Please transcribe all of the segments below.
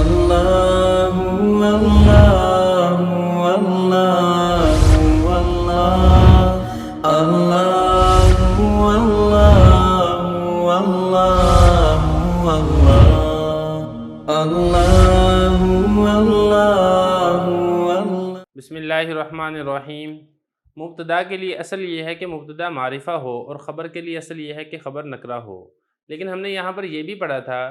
اللہ اللہ اللہ اللہ اللہ اللہ۔ بسم اللہ الرحمن الرحیم۔ مبتدا کے لیے اصل یہ ہے کہ مبتدا معرفہ ہو، اور خبر کے لیے اصل یہ ہے کہ خبر نکرہ ہو۔ لیکن ہم نے یہاں پر یہ بھی پڑھا تھا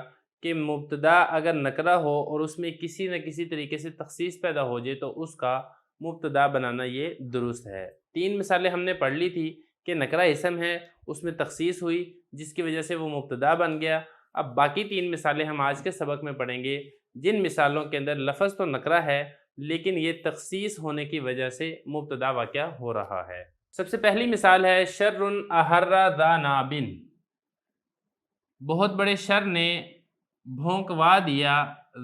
کہ مبتدا اگر نکرہ ہو اور اس میں کسی نہ کسی طریقے سے تخصیص پیدا ہو جائے تو اس کا مبتدا بنانا یہ درست ہے۔ 3 مثالیں ہم نے پڑھ لی تھی کہ نکرہ اسم ہے، اس میں تخصیص ہوئی جس کی وجہ سے وہ مبتدا بن گیا۔ اب باقی 3 مثالیں ہم آج کے سبق میں پڑھیں گے، جن مثالوں کے اندر لفظ تو نکرہ ہے لیکن یہ تخصیص ہونے کی وجہ سے مبتدا واقع ہو رہا ہے۔ سب سے پہلی مثال ہے شر احر ذا ناب۔ بہت بڑے شر نے بھونکوا دیا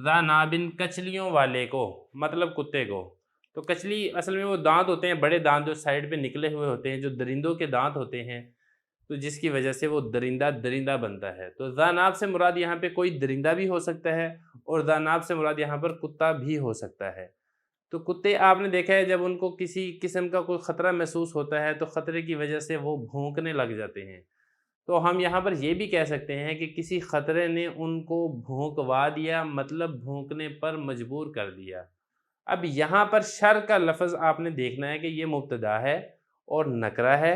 ذا ناب کچلیوں والے کو، مطلب کتے کو۔ تو کچلی اصل میں وہ دانت ہوتے ہیں، بڑے دانت جو سائیڈ پہ نکلے ہوئے ہوتے ہیں، جو درندوں کے دانت ہوتے ہیں، تو جس کی وجہ سے وہ درندہ بنتا ہے۔ تو ذا ناب سے مراد یہاں پہ کوئی درندہ بھی ہو سکتا ہے، اور ذا ناب سے مراد یہاں پر کتا بھی ہو سکتا ہے۔ تو کتے آپ نے دیکھا ہے جب ان کو کسی قسم کا کوئی خطرہ محسوس ہوتا ہے تو خطرے کی وجہ سے وہ بھونکنے لگ جاتے ہیں۔ تو ہم یہاں پر یہ بھی کہہ سکتے ہیں کہ کسی خطرے نے ان کو بھونکوا دیا، مطلب بھونکنے پر مجبور کر دیا۔ اب یہاں پر شر کا لفظ آپ نے دیکھنا ہے کہ یہ مبتدا ہے اور نکرہ ہے،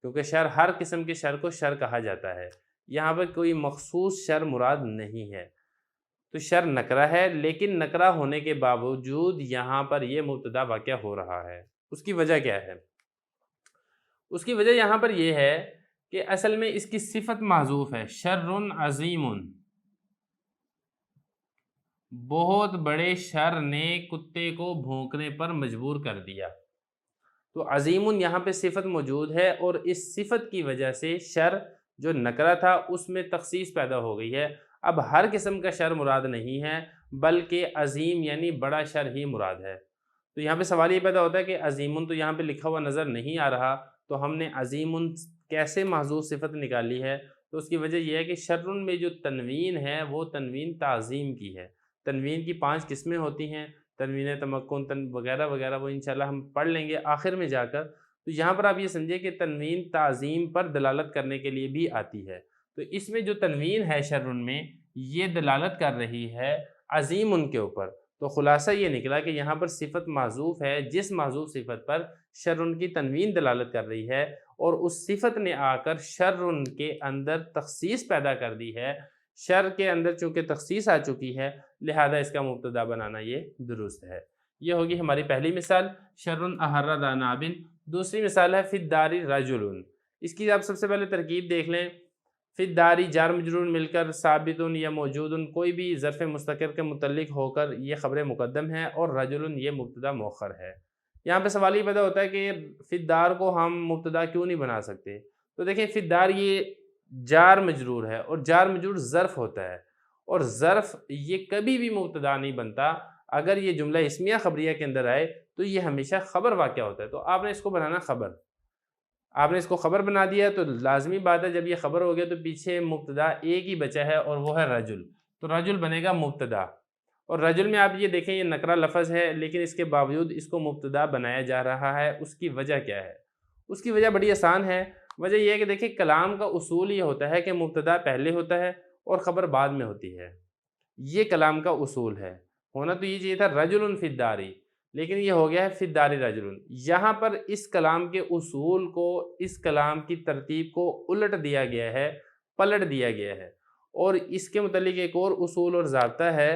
کیونکہ شر ہر قسم کے شر کو شر کہا جاتا ہے۔ یہاں پر کوئی مخصوص شر مراد نہیں ہے، تو شر نکرہ ہے، لیکن نکرہ ہونے کے باوجود یہاں پر یہ مبتدا واقع ہو رہا ہے۔ اس کی وجہ کیا ہے؟ اس کی وجہ یہاں پر یہ ہے کہ اصل میں اس کی صفت محذوف ہے، شر عظیم۔ بہت بڑے شر نے کتے کو بھونکنے پر مجبور کر دیا۔ تو عظیم یہاں پہ صفت موجود ہے، اور اس صفت کی وجہ سے شر جو نکرہ تھا اس میں تخصیص پیدا ہو گئی ہے۔ اب ہر قسم کا شر مراد نہیں ہے، بلکہ عظیم یعنی بڑا شر ہی مراد ہے۔ تو یہاں پہ سوال یہ پیدا ہوتا ہے کہ عظیم تو یہاں پہ لکھا ہوا نظر نہیں آ رہا، تو ہم نے عظیم کیسے محذوف صفت نکالی ہے؟ تو اس کی وجہ یہ ہے کہ شر میں جو تنوین ہے وہ تنوین تعظیم کی ہے۔ تنوین کی 5 قسمیں ہوتی ہیں، تنوین تمکن وغیرہ وغیرہ، وہ انشاءاللہ ہم پڑھ لیں گے آخر میں جا کر۔ تو یہاں پر آپ یہ سمجھے کہ تنوین تعظیم پر دلالت کرنے کے لیے بھی آتی ہے۔ تو اس میں جو تنوین ہے شر میں، یہ دلالت کر رہی ہے عظیم ان کے اوپر۔ تو خلاصہ یہ نکلا کہ یہاں پر صفت محذوف ہے، جس محذوف صفت پر شر کی تنوین دلالت کر رہی ہے، اور اس صفت نے آ کر شر کے اندر تخصیص پیدا کر دی ہے۔ شر کے اندر چونکہ تخصیص آ چکی ہے، لہذا اس کا مبتدا بنانا یہ درست ہے۔ یہ ہوگی ہماری پہلی مثال، شر احر ذا ناب۔ دوسری مثال ہے فی الدار رجل۔ اس کی آپ سب سے پہلے ترکیب دیکھ لیں۔ فی الدار جار مجرور مل کر ثابت یا موجود، کوئی بھی ظرف مستقر کے متعلق ہو کر یہ خبر مقدم ہے، اور رجل یہ مبتدا مؤخر ہے۔ یہاں پہ سوال یہ پیدا ہوتا ہے کہ فی الدار کو ہم مبتدا کیوں نہیں بنا سکتے؟ تو دیکھیں فی الدار یہ جار مجرور ہے، اور جار مجرور ظرف ہوتا ہے، اور ظرف یہ کبھی بھی مبتدا نہیں بنتا۔ اگر یہ جملہ اسمیہ خبریہ کے اندر آئے تو یہ ہمیشہ خبر واقع ہوتا ہے، تو آپ نے اس کو بنانا خبر۔ آپ نے اس کو خبر بنا دیا تو لازمی بات ہے جب یہ خبر ہو گیا تو پیچھے مبتدا ایک ہی بچا ہے، اور وہ ہے رجل۔ تو رجل بنے گا مبتدا، اور رجل میں آپ یہ دیکھیں یہ نکرہ لفظ ہے، لیکن اس کے باوجود اس کو مبتدا بنایا جا رہا ہے۔ اس کی وجہ کیا ہے؟ اس کی وجہ بڑی آسان ہے۔ وجہ یہ ہے کہ دیکھیں کلام کا اصول یہ ہوتا ہے کہ مبتدا پہلے ہوتا ہے اور خبر بعد میں ہوتی ہے۔ یہ کلام کا اصول ہے۔ ہونا تو یہ چاہیے تھا رجل فی الدار، لیکن یہ ہو گیا ہے فی الدار رجل۔ یہاں پر اس کلام کے اصول کو، اس کلام کی ترتیب کو الٹ دیا گیا ہے، پلٹ دیا گیا ہے، اور اس کے متعلق ایک اور اصول اور ضابطہ ہے،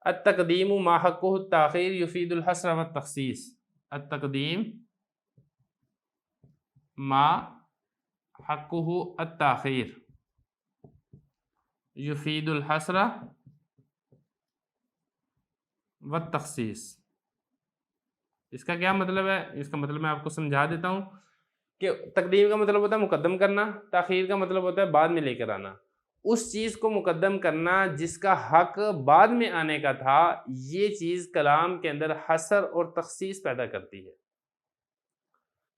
التقدیم ما حقہ التاخیر یفید الحصر والتخصیص۔ التقدیم ما حقہ التاخیر یفید الحصر والتخصیص۔ اس کا کیا مطلب ہے؟ اس کا مطلب میں آپ کو سمجھا دیتا ہوں کہ تقدیم کا مطلب ہوتا ہے مقدم کرنا، تاخیر کا مطلب ہوتا ہے بعد میں لے کر آنا۔ اس چیز کو مقدم کرنا جس کا حق بعد میں آنے کا تھا، یہ چیز کلام کے اندر حصر اور تخصیص پیدا کرتی ہے۔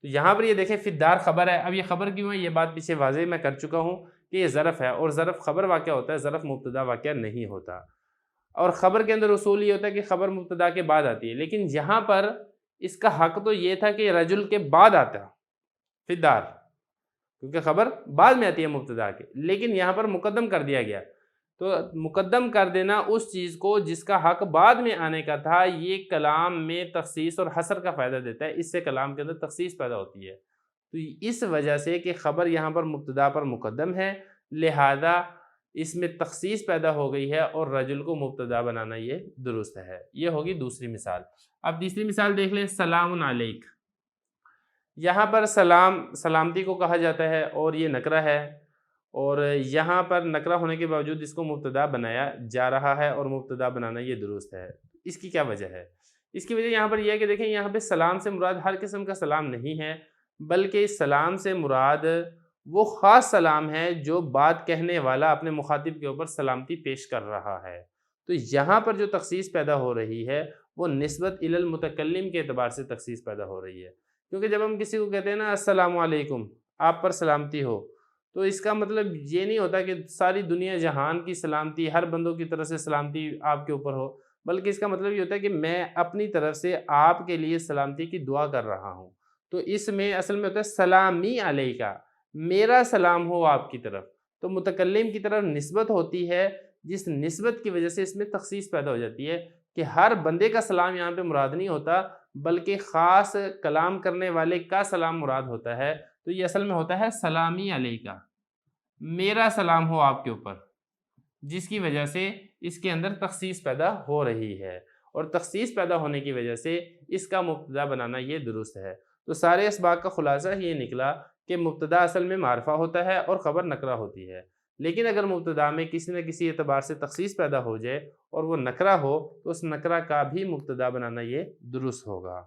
تو یہاں پر یہ دیکھیں فی الدار خبر ہے۔ اب یہ خبر کیوں ہے؟ یہ بات پیچھے واضح میں کر چکا ہوں کہ یہ ظرف ہے، اور ظرف خبر واقع ہوتا ہے، ظرف مبتدا واقع نہیں ہوتا۔ اور خبر کے اندر اصول یہ ہوتا ہے کہ خبر مبتدا کے بعد آتی ہے، لیکن یہاں پر اس کا حق تو یہ تھا کہ رجل کے بعد آتا فی الدار، کیونکہ خبر بعد میں آتی ہے مبتدا کے، لیکن یہاں پر مقدم کر دیا گیا۔ تو مقدم کر دینا اس چیز کو جس کا حق بعد میں آنے کا تھا، یہ کلام میں تخصیص اور حصر کا فائدہ دیتا ہے، اس سے کلام کے اندر تخصیص پیدا ہوتی ہے۔ تو اس وجہ سے کہ خبر یہاں پر مبتدا پر مقدم ہے، لہذا اس میں تخصیص پیدا ہو گئی ہے اور رجل کو مبتدا بنانا یہ درست ہے۔ یہ ہوگی دوسری مثال۔ اب تیسری مثال دیکھ لیں، سلام علیک۔ یہاں پر سلامتی کو کہا جاتا ہے اور یہ نکرہ ہے، اور یہاں پر نکرہ ہونے کے باوجود اس کو مبتدا بنایا جا رہا ہے، اور مبتدا بنانا یہ درست ہے۔ اس کی کیا وجہ ہے؟ اس کی وجہ یہاں پر یہ ہے کہ دیکھیں یہاں پہ سلام سے مراد ہر قسم کا سلام نہیں ہے، بلکہ اس سلام سے مراد وہ خاص سلام ہے جو بات کہنے والا اپنے مخاطب کے اوپر سلامتی پیش کر رہا ہے۔ تو یہاں پر جو تخصیص پیدا ہو رہی ہے وہ نسبت الی المتکلم کے اعتبار سے تخصیص پیدا ہو رہی ہے، کیونکہ جب ہم کسی کو کہتے ہیں نا السلام علیکم، آپ پر سلامتی ہو، تو اس کا مطلب یہ نہیں ہوتا کہ ساری دنیا جہان کی سلامتی، ہر بندوں کی طرف سے سلامتی آپ کے اوپر ہو، بلکہ اس کا مطلب یہ ہوتا ہے کہ میں اپنی طرف سے آپ کے لیے سلامتی کی دعا کر رہا ہوں۔ تو اس میں اصل میں ہوتا ہے سلامی علیکہ، میرا سلام ہو آپ کی طرف۔ تو متکلم کی طرف نسبت ہوتی ہے، جس نسبت کی وجہ سے اس میں تخصیص پیدا ہو جاتی ہے کہ ہر بندے کا سلام یہاں پہ مراد نہیں ہوتا، بلکہ خاص کلام کرنے والے کا سلام مراد ہوتا ہے۔ تو یہ اصل میں ہوتا ہے سلامی علیکہ، میرا سلام ہو آپ کے اوپر، جس کی وجہ سے اس کے اندر تخصیص پیدا ہو رہی ہے، اور تخصیص پیدا ہونے کی وجہ سے اس کا مبتدا بنانا یہ درست ہے۔ تو سارے اسباق کا خلاصہ یہ نکلا کہ مبتدا اصل میں معرفہ ہوتا ہے اور خبر نکرہ ہوتی ہے، لیکن اگر مبتدا میں کسی نہ کسی اعتبار سے تخصیص پیدا ہو جائے اور وہ نکرہ ہو تو اس نکرہ کا بھی مبتدا بنانا یہ درست ہوگا۔